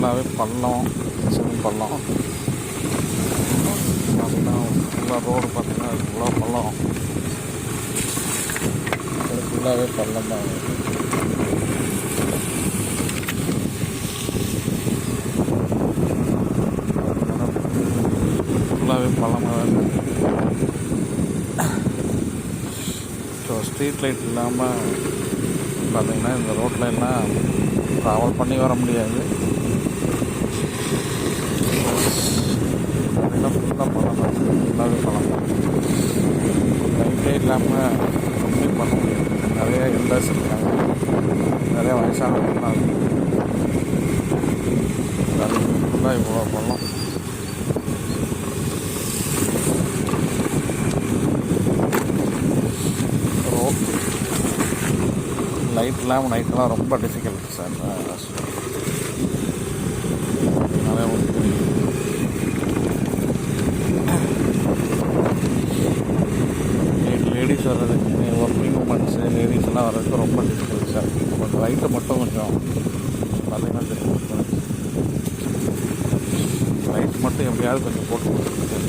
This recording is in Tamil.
ஃபுல்லாகவே பள்ளம், பள்ளம். பார்த்தீங்கன்னா ஃபுல்லாக ரோடு பார்த்தீங்கன்னா அது ஃபுல்லாக பள்ளம். அது ஃபுல்லாகவே பள்ளம் தான். ஃபுல்லாகவே பள்ளமாக தான் இருக்குது. ஸோ ஸ்ட்ரீட் லைட் இல்லாமல் பார்த்திங்கன்னா இந்த ரோட்டில் எல்லாம் ட்ராவல் பண்ணி வர முடியாது. பார்த்திங்கன்னா ஃபுல்லாக பழம் தான், ஃபுல்லாகவே பழம் தான். லைட்டே இல்லாமல் ஒன்றுமே பண்ண முடியாது. நிறைய எல்டர்ஸ் இருக்காங்க, நிறைய வயசானவங்கலாம் அது ஃபுல்லாக இவ்வளோ பழம். லைட் இல்லாமல் நைட்டெல்லாம் ரொம்ப டிஃபிகல்ட் சார். நிறைய லேடிஸ் வர்றதுக்கு, ஒர்க்கிங் உமன்ஸு லேடிஸ் எல்லாம் வர்றதுக்கு ரொம்ப டிஃபிகல்ட் சார். பட் லைட்டை மட்டும் கொஞ்சம் பார்த்தீங்கன்னா தெரியும். லைட் மட்டும் எப்படியாவது கொஞ்சம் போட்டு கொடுத்துருக்கேன்.